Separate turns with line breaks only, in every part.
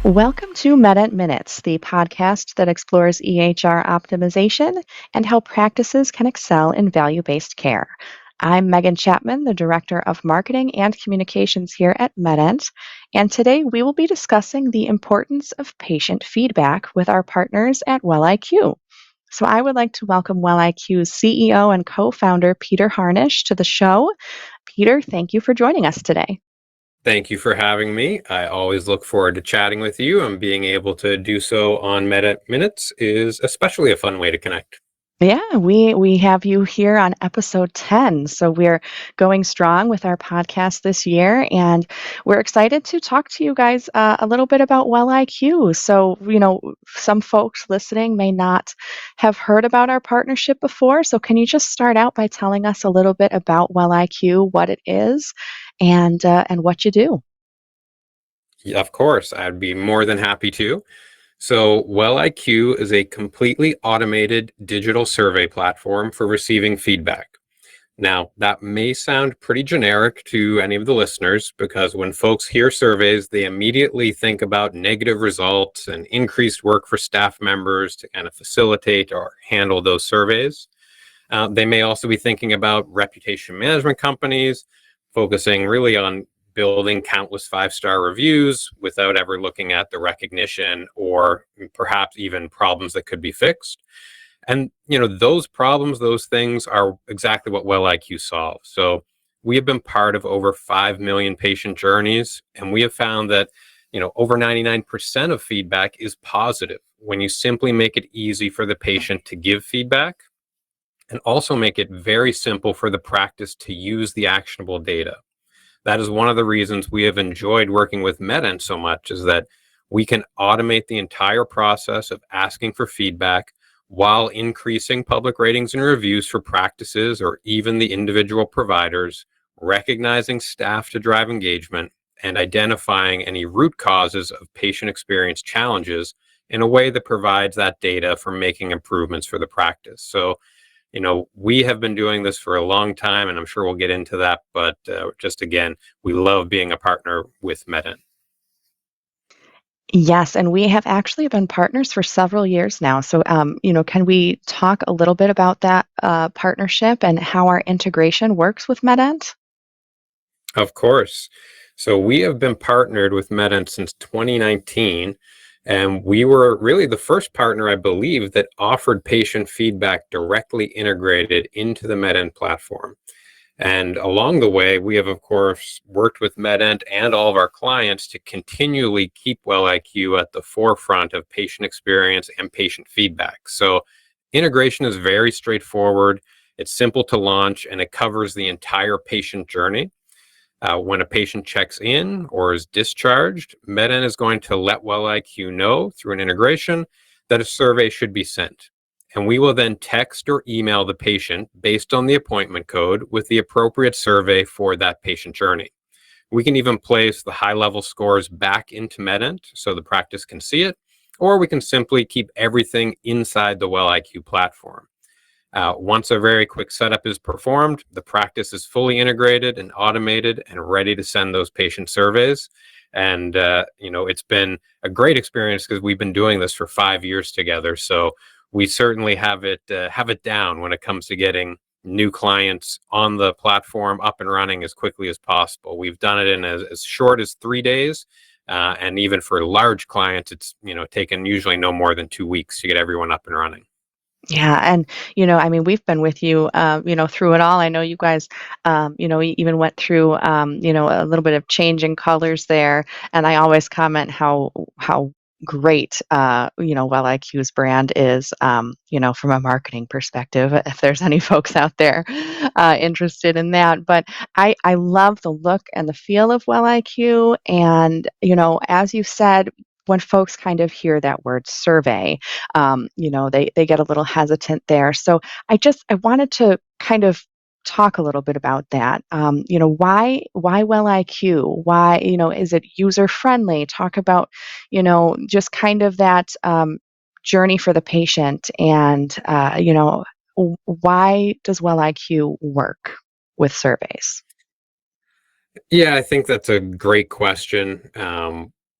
Welcome to MEDENT Minutes, the podcast that explores EHR optimization and how practices can excel in value based care. I'm Megan Chapman, the Director of Marketing and Communications here at MEDENT, and today we will be discussing the importance of patient feedback with our partners at WellIQ. So I would like to welcome WellIQ's CEO and co founder, Peter Harnish, to the show. Peter, thank you for joining us today.
Thank you for having me. I always look forward to chatting with you, and being able to do so on Meta Minutes is especially a fun way to connect.
Yeah, we have you here on episode 10. So we're going strong with our podcast this year, and we're excited to talk to you guys a little bit about Well IQ. So, some folks listening may not have heard about our partnership before. So, can you just start out by telling us a little bit about Well IQ, what it is, and what you do?
Yeah, of course, I'd be more than happy to. So, WellIQ is a completely automated digital survey platform for receiving feedback. Now, that may sound pretty generic to any of the listeners, because when folks hear surveys, they immediately think about negative results and increased work for staff members to kind of facilitate or handle those surveys. They may also be thinking about reputation management companies, focusing really on building countless five-star reviews without ever looking at the recognition or perhaps even problems that could be fixed. And those problems, those things are exactly what WellIQ solves. So we have been part of over 5 million patient journeys, and we have found that over 99% of feedback is positive when you simply make it easy for the patient to give feedback, and also make it very simple for the practice to use the actionable data. That is one of the reasons we have enjoyed working with MEDENT so much, is that we can automate the entire process of asking for feedback while increasing public ratings and reviews for practices or even the individual providers, recognizing staff to drive engagement, and identifying any root causes of patient experience challenges in a way that provides that data for making improvements for the practice. So we have been doing this for a long time, and I'm sure we'll get into that. But just again, we love being a partner with MEDENT.
Yes, and we have actually been partners for several years now. So, can we talk a little bit about that partnership and how our integration works with MEDENT?
Of course. So we have been partnered with MEDENT since 2019, and we were really the first partner, I believe, that offered patient feedback directly integrated into the MEDENT platform. And along the way, we have, of course, worked with MEDENT and all of our clients to continually keep WellIQ at the forefront of patient experience and patient feedback. So integration is very straightforward. It's simple to launch, and it covers the entire patient journey. When a patient checks in or is discharged, MEDENT is going to let WellIQ know through an integration that a survey should be sent. And we will then text or email the patient based on the appointment code with the appropriate survey for that patient journey. We can even place the high-level scores back into MEDENT so the practice can see it, or we can simply keep everything inside the WellIQ platform. Once a very quick setup is performed, the practice is fully integrated and automated and ready to send those patient surveys. And it's been a great experience because we've been doing this for 5 years together. So we certainly have it down when it comes to getting new clients on the platform up and running as quickly as possible. We've done it in as short as 3 days. And even for large clients, it's taken usually no more than 2 weeks to get everyone up and running.
Yeah, and we've been with you, through it all. I know you guys, even went through, a little bit of change in colors there, and I always comment how great, Well IQ's brand is, from a marketing perspective. If there's any folks out there interested in that, but I love the look and the feel of Well IQ, and as you said. When folks kind of hear that word survey, they get a little hesitant there. So I wanted to kind of talk a little bit about that. Why Well IQ? Why, is it user friendly? Talk about, just kind of that journey for the patient, and why does Well IQ work with surveys?
Yeah, I think that's a great question.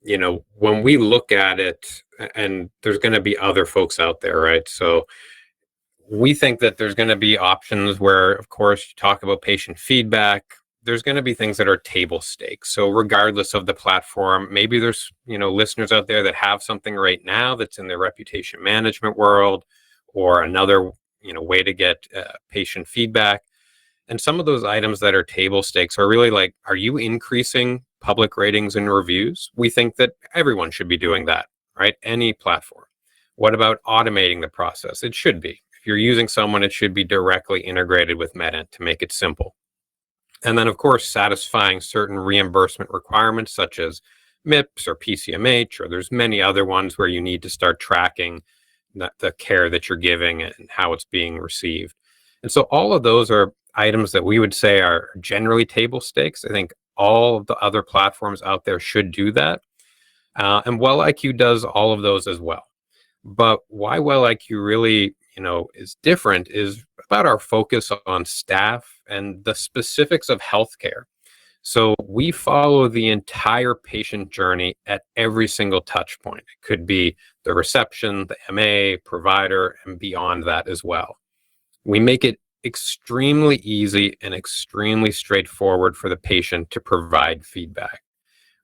when we look at it, and there's going to be other folks out there, right? So we think that there's going to be options where, of course, you talk about patient feedback. There's going to be things that are table stakes. So regardless of the platform, maybe there's, listeners out there that have something right now that's in the reputation management world, or another, way to get patient feedback. And some of those items that are table stakes are really like, are you increasing public ratings and reviews? We think that everyone should be doing that, right? Any platform. What about automating the process? It should be. If you're using someone, it should be directly integrated with MEDENT to make it simple. And then, of course, satisfying certain reimbursement requirements such as MIPS or PCMH, or there's many other ones where you need to start tracking the care that you're giving and how it's being received. And so all of those are items that we would say are generally table stakes. I think all of the other platforms out there should do that. And Well IQ does all of those as well. But why Well IQ really, is different is about our focus on staff and the specifics of healthcare. So we follow the entire patient journey at every single touch point. It could be the reception, the MA, provider, and beyond that as well. We make it extremely easy and extremely straightforward for the patient to provide feedback.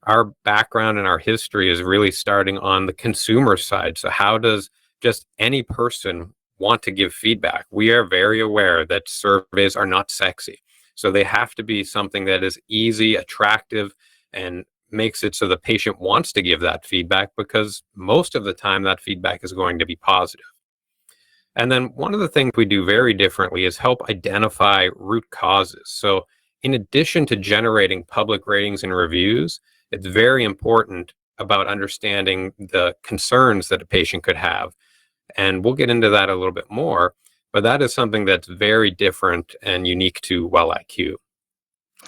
Our background and our history is really starting on the consumer side. So, how does just any person want to give feedback? We are very aware that surveys are not sexy. So, they have to be something that is easy, attractive, and makes it so the patient wants to give that feedback, because most of the time that feedback is going to be positive. And then one of the things we do very differently is help identify root causes. So, in addition to generating public ratings and reviews, it's very important about understanding the concerns that a patient could have. And we'll get into that a little bit more, but that is something that's very different and unique to Well IQ.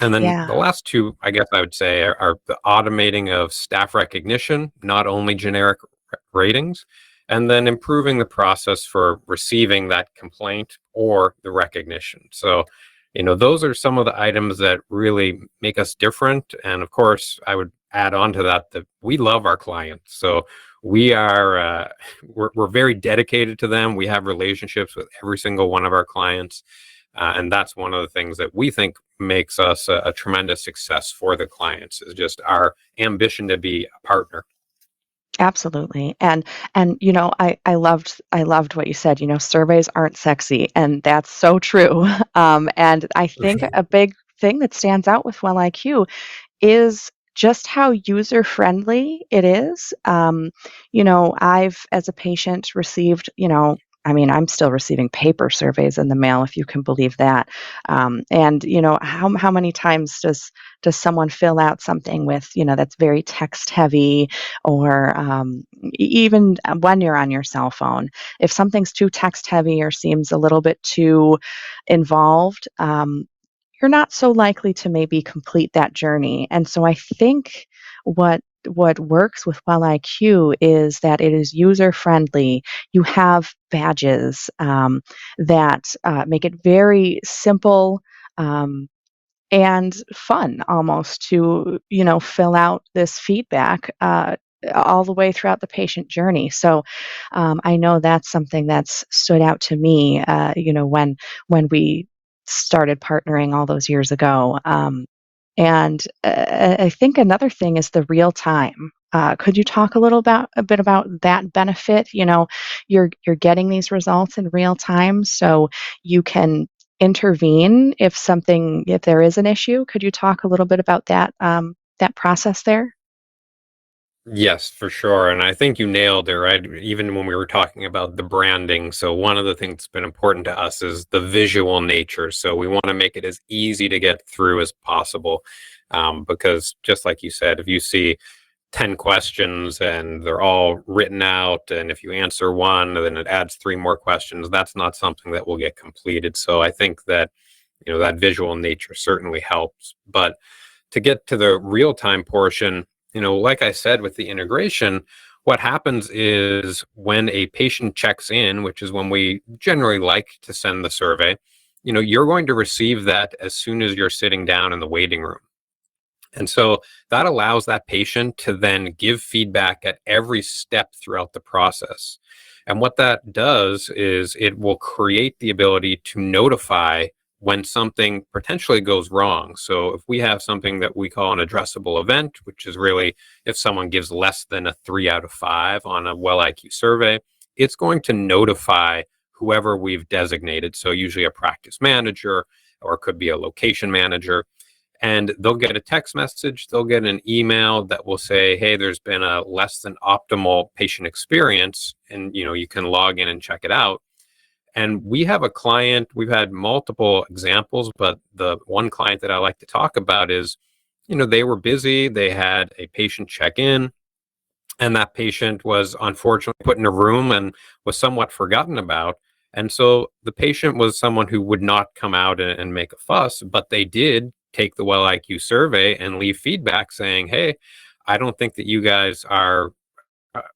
And then the
Yeah.
last two, I guess I would say, are the automating of staff recognition, not only generic ratings, and then improving the process for receiving that complaint or the recognition. So, those are some of the items that really make us different. And of course, I would add on to that we love our clients. So we are we're very dedicated to them. We have relationships with every single one of our clients. And that's one of the things that we think makes us a tremendous success for the clients, is just our ambition to be a partner.
Absolutely. And I loved what you said, surveys aren't sexy, and that's so true. And I think a big thing that stands out with Well IQ is just how user-friendly it is. I've, as a patient, received, I mean, I'm still receiving paper surveys in the mail, if you can believe that. And how many times does someone fill out something with, that's very text heavy, or even when you're on your cell phone, if something's too text heavy or seems a little bit too involved, you're not so likely to maybe complete that journey. And so I think what what works with Well IQ is that it is user friendly. You have badges that make it very simple. And fun almost to fill out this feedback all the way throughout the patient journey. So I know that's something that's stood out to me, when we started partnering all those years ago. And I think another thing is the real time. Could you talk a bit about that benefit? You're getting these results in real time, so you can intervene if there is an issue. Could you talk a little bit about that process there?
Yes, for sure. And I think you nailed it, right? Even when we were talking about the branding. So, one of the things that's been important to us is the visual nature. So, we want to make it as easy to get through as possible. Because, just like you said, if you see 10 questions and they're all written out, and if you answer one, then it adds three more questions, that's not something that will get completed. So, I think that, that visual nature certainly helps. But to get to the real time portion, like I said, with the integration, what happens is when a patient checks in, which is when we generally like to send the survey, you're going to receive that as soon as you're sitting down in the waiting room. And so that allows that patient to then give feedback at every step throughout the process. And what that does is it will create the ability to notify when something potentially goes wrong. So if we have something that we call an addressable event, which is really if someone gives less than a 3 out of 5 on a well IQ survey, it's going to notify whoever we've designated. So usually a practice manager, or it could be a location manager, and they'll get a text message, they'll get an email that will say, hey, there's been a less than optimal patient experience, and you can log in and check it out. And we have a client, we've had multiple examples, but the one client that I like to talk about is, they were busy, they had a patient check in, and that patient was unfortunately put in a room and was somewhat forgotten about. And so the patient was someone who would not come out and make a fuss, but they did take the Well IQ survey and leave feedback saying, hey, I don't think that you guys are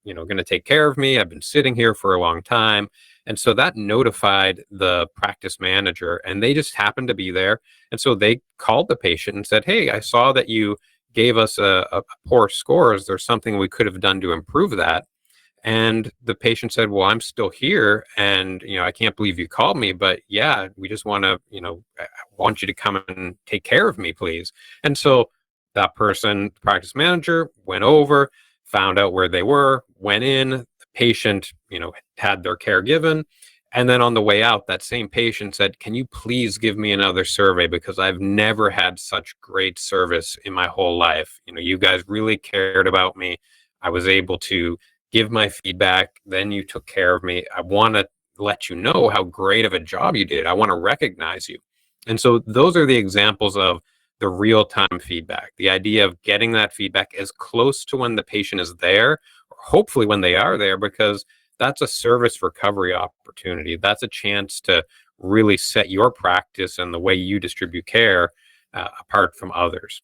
going to take care of me. I've been sitting here for a long time. And so that notified the practice manager, and they just happened to be there. And so they called the patient and said, hey, I saw that you gave us a poor score. Is there something we could have done to improve that? And the patient said, well, I'm still here. And, I can't believe you called me, but yeah, we just want to, I want you to come and take care of me, please. And so that person, the practice manager, went over, found out where they were, went in, the patient, had their care given. And then on the way out, that same patient said, can you please give me another survey? Because I've never had such great service in my whole life. You guys really cared about me. I was able to give my feedback. Then you took care of me. I want to let you know how great of a job you did. I want to recognize you. And so those are the examples of the real time feedback, the idea of getting that feedback as close to when the patient is there, or hopefully when they are there, because that's a service recovery opportunity. That's a chance to really set your practice and the way you distribute care apart from others.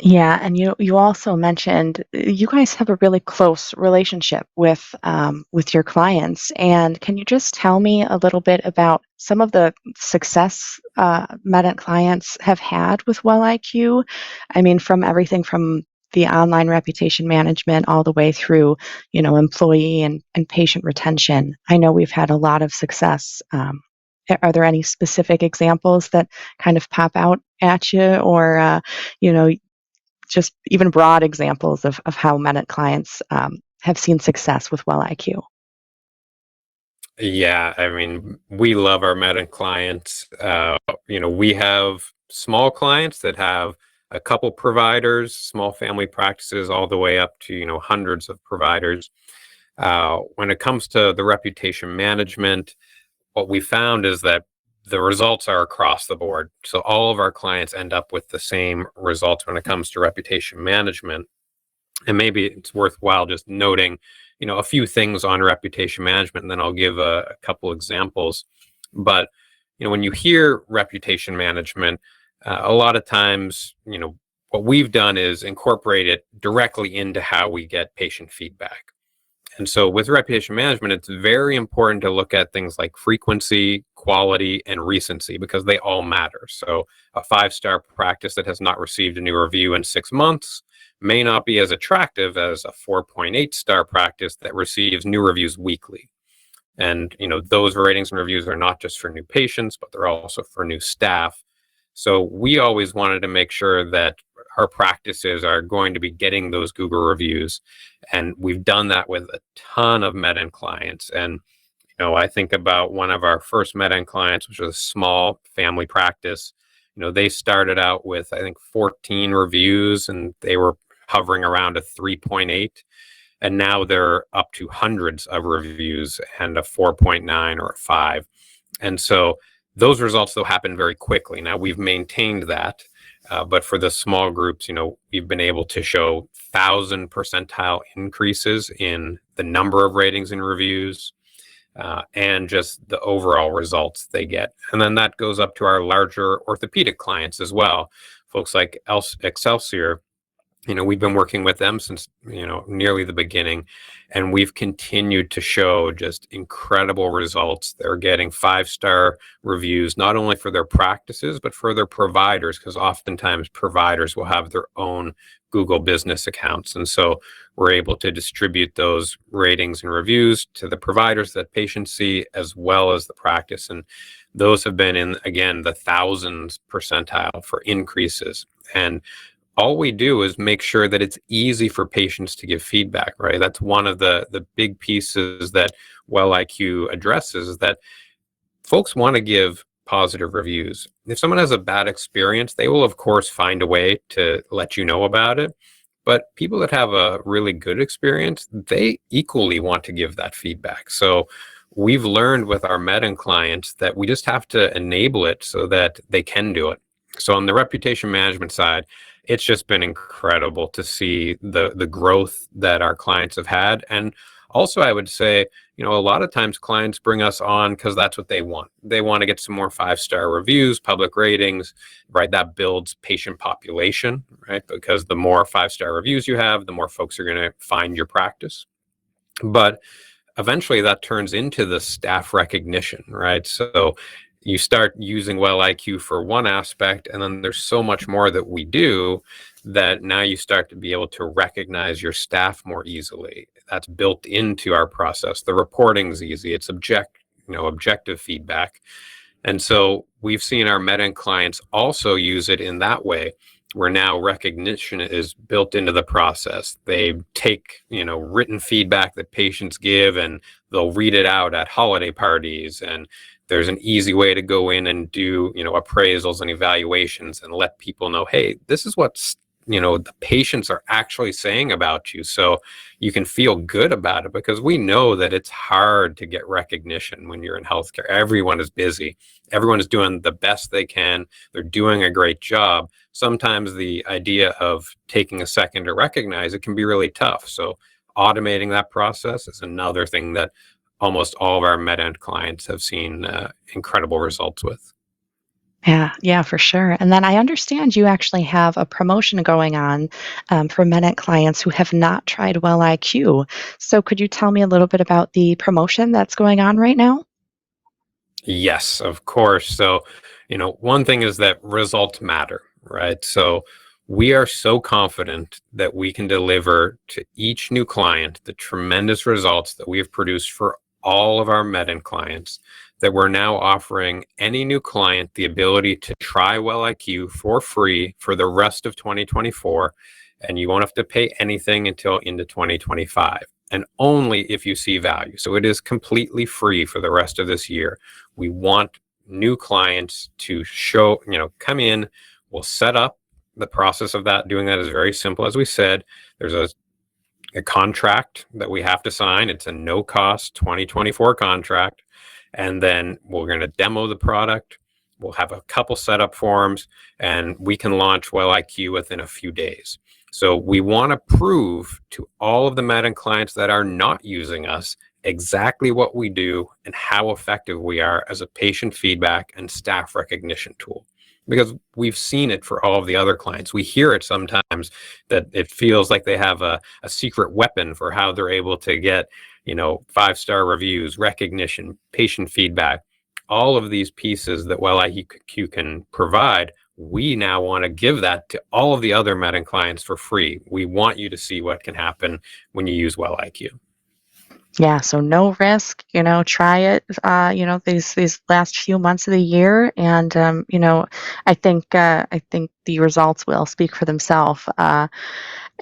Yeah, and you also mentioned you guys have a really close relationship with your clients. And can you just tell me a little bit about some of the success MEDENT clients have had with Well IQ? I mean, from everything from the online reputation management all the way through, employee and patient retention. I know we've had a lot of success. Are there any specific examples that kind of pop out at you, or you know, just even broad examples of how MEDENT clients have seen success with Well IQ?
Yeah, I mean, we love our meta clients. We have small clients that have a couple providers, small family practices, all the way up to, hundreds of providers. When it comes to the reputation management, what we found is that the results are across the board. So all of our clients end up with the same results when it comes to reputation management. And maybe it's worthwhile just noting, a few things on reputation management, and then I'll give a couple examples. But, when you hear reputation management, a lot of times, what we've done is incorporate it directly into how we get patient feedback. And so with reputation management, it's very important to look at things like frequency, quality, and recency, because they all matter. So a 5-star practice that has not received a new review in 6 months may not be as attractive as a 4.8-star practice that receives new reviews weekly. And, those ratings and reviews are not just for new patients, but they're also for new staff. So we always wanted to make sure that our practices are going to be getting those Google reviews. And we've done that with a ton of MEDENT clients. And, I think about one of our first MEDENT clients, which was a small family practice. They started out with, I think, 14 reviews, and they were hovering around a 3.8. And now they're up to hundreds of reviews and a 4.9 or a 5. And so those results, though, happen very quickly. Now, we've maintained that. But for the small groups, we've been able to show 1,000 percentile increases in the number of ratings and reviews, and just the overall results they get. And then that goes up to our larger orthopedic clients as well. Folks like Excelsior, We've been working with them since, nearly the beginning, and we've continued to show just incredible results. They're getting 5-star reviews, not only for their practices, but for their providers, because oftentimes providers will have their own Google business accounts. And so we're able to distribute those ratings and reviews to the providers that patients see, as well as the practice. And those have been in, again, the thousands percentile for increases. And all we do is make sure that it's easy for patients to give feedback, right? That's one of the big pieces that Well IQ addresses, is that folks want to give positive reviews. If someone has a bad experience, they will, of course, find a way to let you know about it. But people that have a really good experience, they equally want to give that feedback. So we've learned with our MEDENT clients that we just have to enable it so that they can do it. So on the reputation management side, it's just been incredible to see the growth that our clients have had. And also, I would say, a lot of times clients bring us on because that's what they want. They want to get some more 5-star reviews, public ratings, right? That builds patient population, right? Because the more 5-star reviews you have, the more folks are going to find your practice. But eventually that turns into the staff recognition, right? So you start using Well IQ for one aspect, and then there's so much more that we do that now you start to be able to recognize your staff more easily. That's built into our process. The reporting's easy. It's objective feedback. And so we've seen our MEDENT clients also use it in that way, where now recognition is built into the process. They take, written feedback that patients give, and they'll read it out at holiday parties. And there's an easy way to go in and do, appraisals and evaluations and let people know, hey, this is what's, the patients are actually saying about you. So you can feel good about it, because we know that it's hard to get recognition when you're in healthcare. Everyone is busy. Everyone is doing the best they can. They're doing a great job. Sometimes the idea of taking a second to recognize it can be really tough. So automating that process is another thing that almost all of our MEDENT clients have seen incredible results with.
Yeah, yeah, for sure. And then I understand you actually have a promotion going on for MEDENT clients who have not tried Well IQ. So could you tell me a little bit about the promotion that's going on right now?
Yes, of course. So, one thing is that results matter, right? So, we are so confident that we can deliver to each new client the tremendous results that we have produced for all of our MEDENT clients, that we're now offering any new client the ability to try Well IQ for free for the rest of 2024. And you won't have to pay anything until into 2025, and only if you see value. So it is completely free for the rest of this year. We want new clients to come in. We'll set up the process of that. Doing that is very simple. As we said, there's a contract that we have to sign. It's a no cost 2024 contract. And then we're going to demo the product. We'll have a couple setup forms, and we can launch Well IQ within a few days. So we want to prove to all of the MEDENT clients that are not using us exactly what we do and how effective we are as a patient feedback and staff recognition tool. Because we've seen it for all of the other clients. We hear it sometimes that it feels like they have a secret weapon for how they're able to get, 5-star reviews, recognition, patient feedback, all of these pieces that Well IQ can provide. We now want to give that to all of the other MEDENT clients for free. We want you to see what can happen when you use Well IQ.
Yeah, so no risk, try it, these last few months of the year, and I think the results will speak for themselves.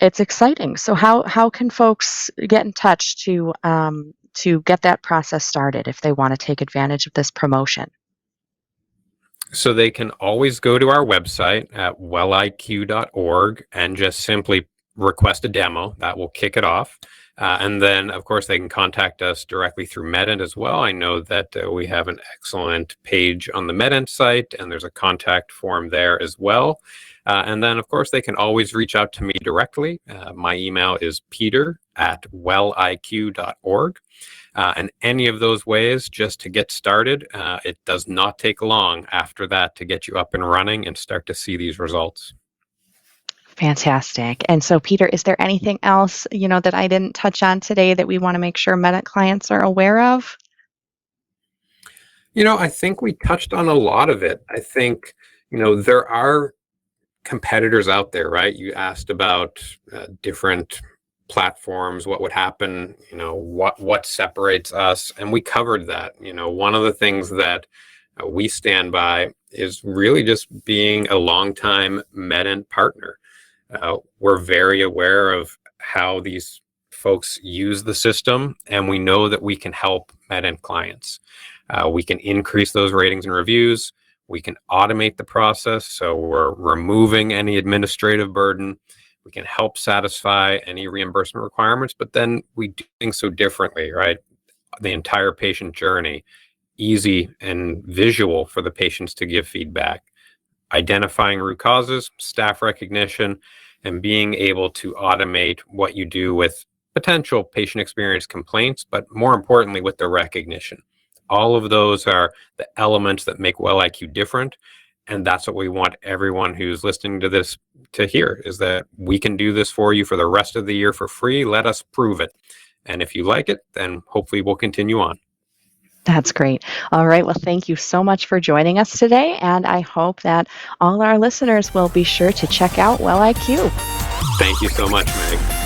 It's exciting. So how can folks get in touch to get that process started if they want to take advantage of this promotion?
So they can always go to our website at welliq.org and just simply request a demo. That will kick it off. And then, of course, they can contact us directly through MEDENT as well. I know that we have an excellent page on the MEDENT site, and there's a contact form there as well. And then, of course, they can always reach out to me directly. My email is peter@welliq.org. And any of those ways, just to get started, it does not take long after that to get you up and running and start to see these results.
Fantastic. And so, Peter, is there anything else, that I didn't touch on today that we want to make sure Medit clients are aware of?
I think we touched on a lot of it. I think, there are competitors out there, right? You asked about different platforms, what would happen, what separates us, and we covered that. One of the things that we stand by is really just being a longtime MEDENT partner. We're very aware of how these folks use the system, and we know that we can help MEDENT clients. We can increase those ratings and reviews. We can automate the process, so we're removing any administrative burden. We can help satisfy any reimbursement requirements, but then we do things so differently, right? The entire patient journey, easy and visual for the patients to give feedback, identifying root causes, staff recognition, and being able to automate what you do with potential patient experience complaints, but more importantly, with the recognition. All of those are the elements that make Well IQ different. And that's what we want everyone who's listening to this to hear, is that we can do this for you for the rest of the year for free. Let us prove it. And if you like it, then hopefully we'll continue on.
That's great. All right. Well, thank you so much for joining us today. And I hope that all our listeners will be sure to check out Well IQ.
Thank you so much, Meg.